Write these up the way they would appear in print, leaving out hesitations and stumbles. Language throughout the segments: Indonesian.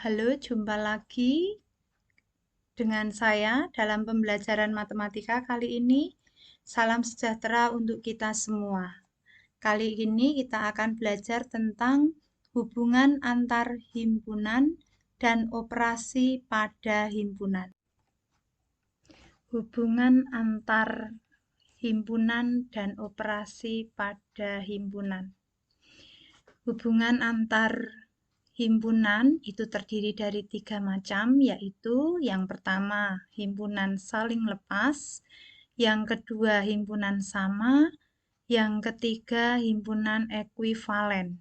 Halo, jumpa lagi dengan saya dalam pembelajaran matematika kali ini. Salam sejahtera untuk kita semua. Kali ini kita akan belajar tentang hubungan antar himpunan dan operasi pada himpunan. Hubungan antar himpunan dan operasi pada himpunan. Hubungan antar himpunan itu terdiri dari 3 macam, yaitu yang pertama himpunan saling lepas, yang kedua himpunan sama, yang ketiga himpunan ekuivalen.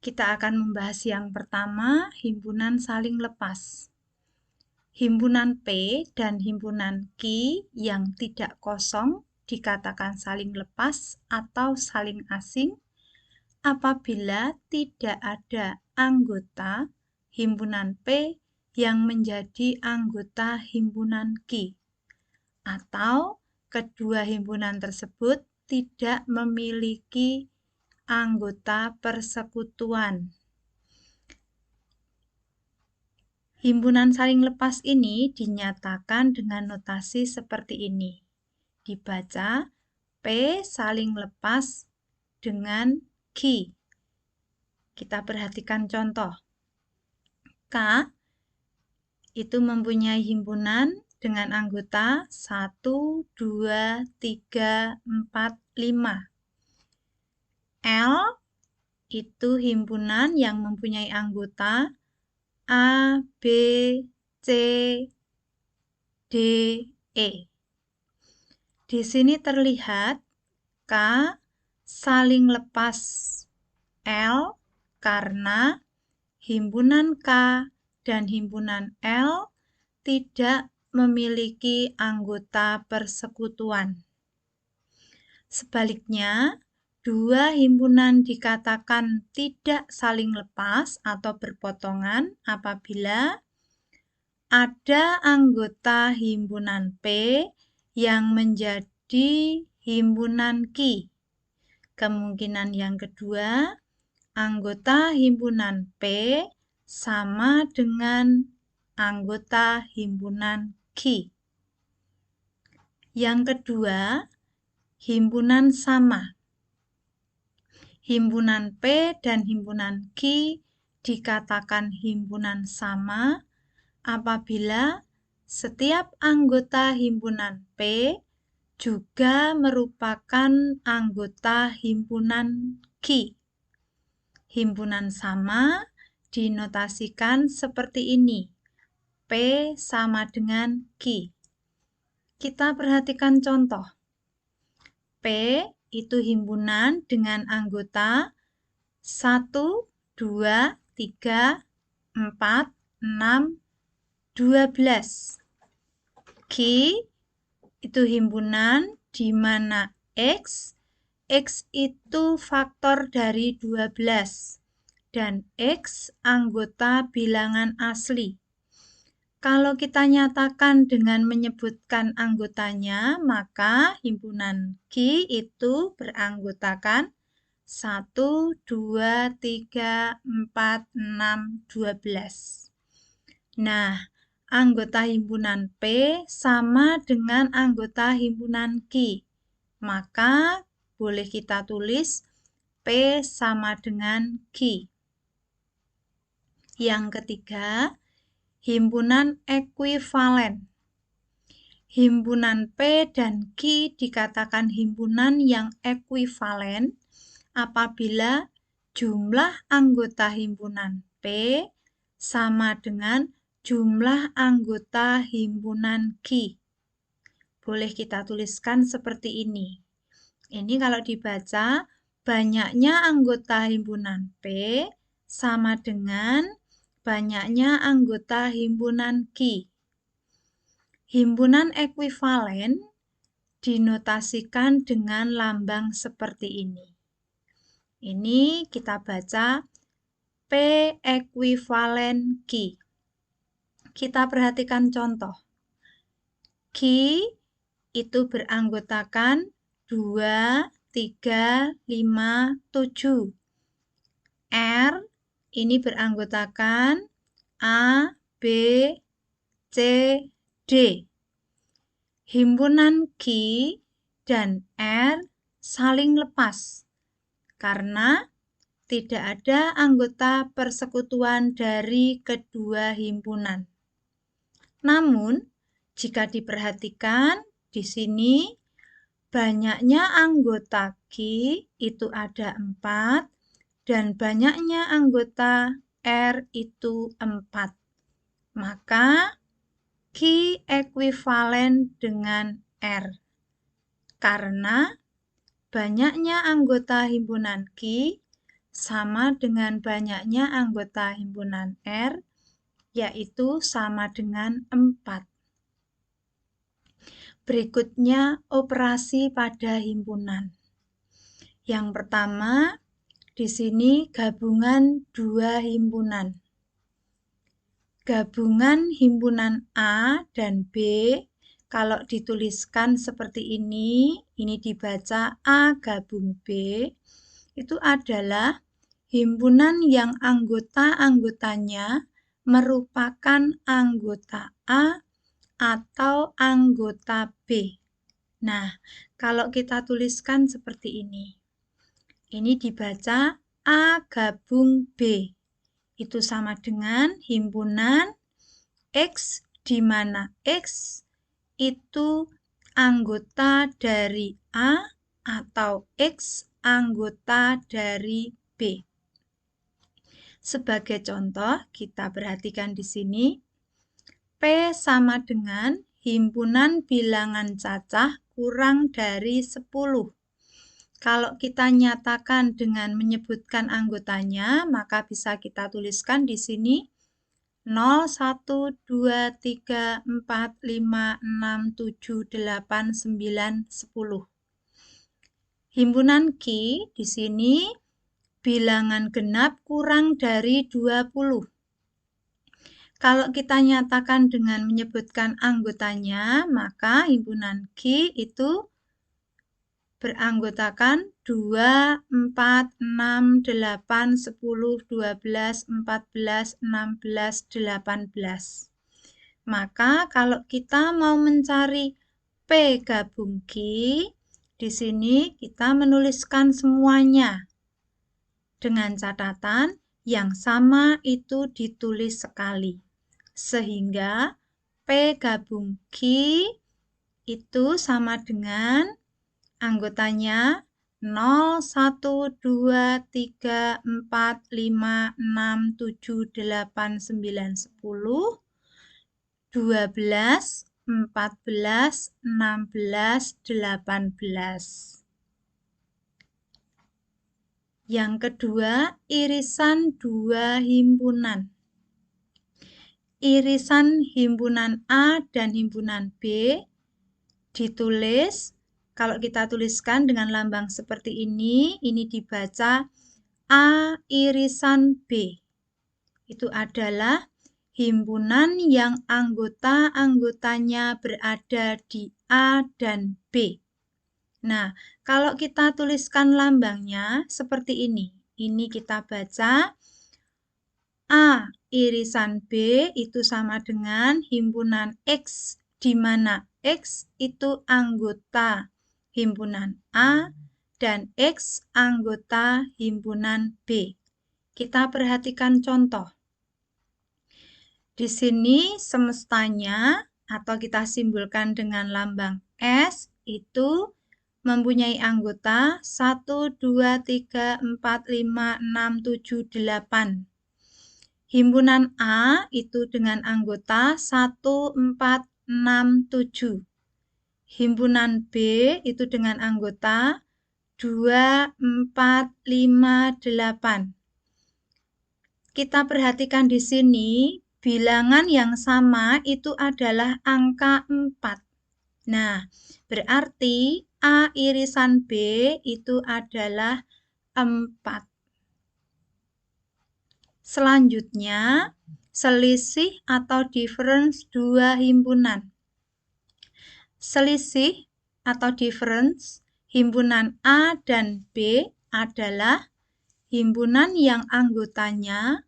Kita akan membahas yang pertama, himpunan saling lepas. Himpunan P dan himpunan Q yang tidak kosong dikatakan saling lepas atau saling asing apabila tidak ada anggota himpunan P yang menjadi anggota himpunan Q, atau kedua himpunan tersebut tidak memiliki anggota persekutuan. Himpunan saling lepas ini dinyatakan dengan notasi seperti ini. Dibaca P saling lepas dengan Q. Kita perhatikan contoh. K itu mempunyai himpunan dengan anggota 1, 2, 3, 4, 5. L itu himpunan yang mempunyai anggota A, B, C, D, E. Di sini terlihat K saling lepas L karena himpunan K dan himpunan L tidak memiliki anggota persekutuan. Sebaliknya, dua himpunan dikatakan tidak saling lepas atau berpotongan apabila ada anggota himpunan P yang menjadi himpunan Q. Kemungkinan yang kedua, anggota himpunan P sama dengan anggota himpunan Q. Yang kedua, himpunan sama. Himpunan P dan himpunan Q dikatakan himpunan sama apabila setiap anggota himpunan P juga merupakan anggota himpunan Q. Himpunan sama dinotasikan seperti ini. P sama dengan Q. Kita perhatikan contoh. P itu himpunan dengan anggota 1, 2, 3, 4, 6, 12. Q itu himpunan di mana X itu faktor dari 12 dan X anggota bilangan asli. Kalau kita nyatakan dengan menyebutkan anggotanya, maka himpunan Q itu beranggotakan 1, 2, 3, 4, 6, 12. Nah, anggota himpunan P sama dengan anggota himpunan Q. Maka boleh kita tulis P sama dengan Q. Yang ketiga, himpunan ekuivalen. Himpunan P dan Q dikatakan himpunan yang ekuivalen apabila jumlah anggota himpunan P sama dengan jumlah anggota himpunan Q. Boleh kita tuliskan seperti ini. Ini kalau dibaca, banyaknya anggota himpunan P sama dengan banyaknya anggota himpunan Q. Himpunan ekuivalen dinotasikan dengan lambang seperti ini. Ini kita baca P ekuivalen Q. Kita perhatikan contoh. Q itu beranggotakan 2, 3, 5, 7. R ini beranggotakan A, B, C, D. Himpunan Q dan R saling lepas karena tidak ada anggota persekutuan dari kedua himpunan. Namun, jika diperhatikan di sini, banyaknya anggota Q itu ada 4 dan banyaknya anggota R itu 4. Maka Q ekuivalen dengan R. Karena banyaknya anggota himpunan Q sama dengan banyaknya anggota himpunan R, yaitu sama dengan 4. Berikutnya, operasi pada himpunan. Yang pertama, di sini gabungan dua himpunan. Gabungan himpunan A dan B, kalau dituliskan seperti ini dibaca A gabung B, itu adalah himpunan yang anggota-anggotanya merupakan anggota A atau anggota B. Nah, kalau kita tuliskan seperti ini dibaca A gabung B. Itu sama dengan himpunan X, di mana X itu anggota dari A atau X anggota dari B. Sebagai contoh, kita perhatikan di sini, P sama dengan himpunan bilangan cacah kurang dari 10. Kalau kita nyatakan dengan menyebutkan anggotanya, maka bisa kita tuliskan di sini 0, 1, 2, 3, 4, 5, 6, 7, 8, 9, 10. Himpunan Q di sini bilangan genap kurang dari 20. Kalau kita nyatakan dengan menyebutkan anggotanya, maka himpunan Q itu beranggotakan 2, 4, 6, 8, 10, 12, 14, 16, 18. Maka kalau kita mau mencari P gabung Q, di sini kita menuliskan semuanya. Dengan catatan yang sama itu ditulis sekali. Sehingga P gabung Q itu sama dengan anggotanya 0, 1, 2, 3, 4, 5, 6, 7, 8, 9, 10, 12, 14, 16, 18. Yang kedua, irisan dua himpunan. Irisan himpunan A dan himpunan B ditulis, kalau kita tuliskan dengan lambang seperti ini dibaca A irisan B. Itu adalah himpunan yang anggota-anggotanya berada di A dan B. Nah, kalau kita tuliskan lambangnya seperti ini. Ini kita baca A irisan B itu sama dengan himpunan X, di mana X itu anggota himpunan A dan X anggota himpunan B. Kita perhatikan contoh. Di sini semestanya atau kita simbolkan dengan lambang S itu mempunyai anggota 1, 2, 3, 4, 5, 6, 7, 8. Himpunan A itu dengan anggota 1, 4, 6, 7. Himpunan B itu dengan anggota 2, 4, 5, 8. Kita perhatikan di sini, bilangan yang sama itu adalah angka 4. Nah, berarti A irisan B itu adalah 4. Selanjutnya, selisih atau difference dua himpunan. Selisih atau difference himpunan A dan B adalah himpunan yang anggotanya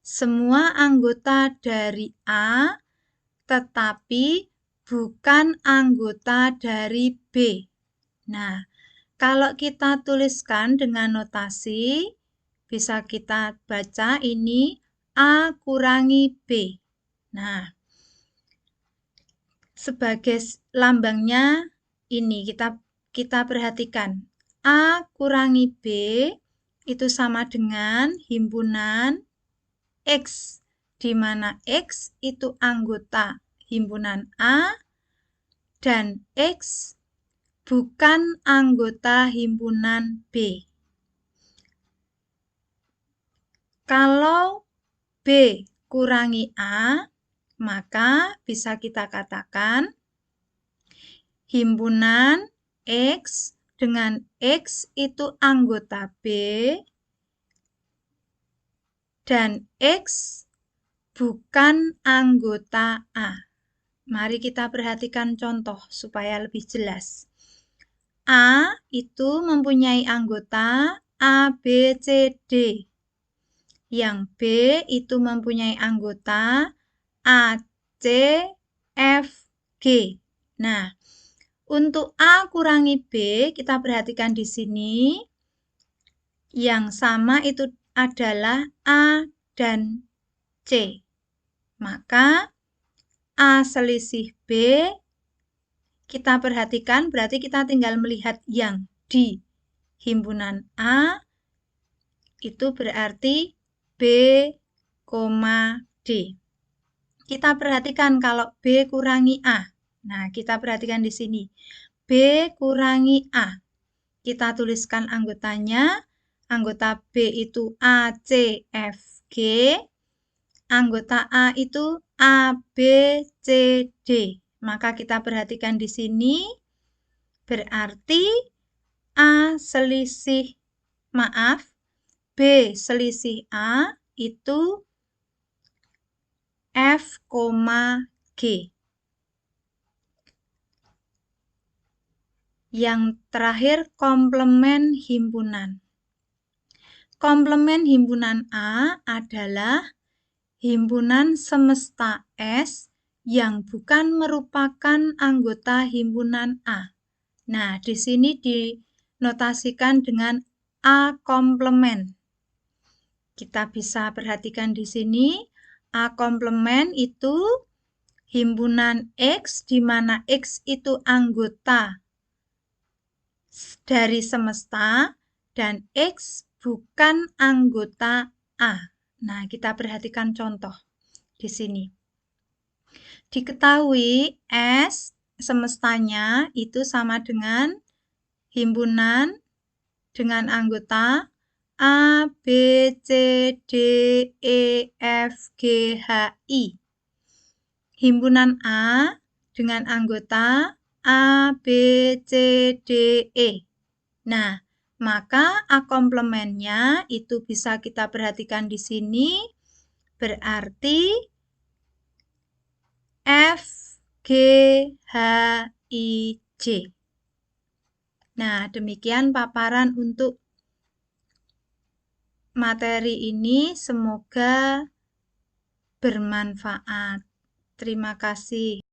semua anggota dari A, tetapi bukan anggota dari B. Nah, kalau kita tuliskan dengan notasi, bisa kita baca ini A kurangi B. Nah, sebagai lambangnya ini kita perhatikan. A kurangi B itu sama dengan himpunan X, di mana X itu anggota himpunan A dan X bukan anggota himpunan B. Kalau B kurangi A, maka bisa kita katakan himpunan X dengan X itu anggota B dan X bukan anggota A. Mari kita perhatikan contoh supaya lebih jelas. A itu mempunyai anggota A, B, C, D. Yang B itu mempunyai anggota A, C, F, G. Nah, untuk A kurangi B, kita perhatikan di sini. Yang sama itu adalah A dan C. Maka A selisih B, kita perhatikan berarti kita tinggal melihat yang di himpunan A, itu berarti B, D. Kita perhatikan kalau B kurangi A. Nah, kita perhatikan di sini. B kurangi A. Kita tuliskan anggotanya. Anggota B itu A, C, F, G. Anggota A itu A, B, C, D. Maka kita perhatikan di sini. Berarti A selisih, B selisih A itu F, G. Yang terakhir, komplement himpunan. Komplement himpunan A adalah himpunan semesta S yang bukan merupakan anggota himpunan A. Nah, di sini dinotasikan dengan A komplement. Kita bisa perhatikan di sini, A komplement itu himpunan X, di mana X itu anggota dari semesta dan X bukan anggota A. Nah, kita perhatikan contoh di sini. Diketahui S semestanya itu sama dengan himpunan dengan anggota A, B, C, D, E, F, G, H, I. Himpunan A dengan anggota A, B, C, D, E. Nah, maka A komplementnya itu bisa kita perhatikan di sini, berarti F, G, H, I, J. Nah, demikian paparan untuk materi ini. Semoga bermanfaat. Terima kasih.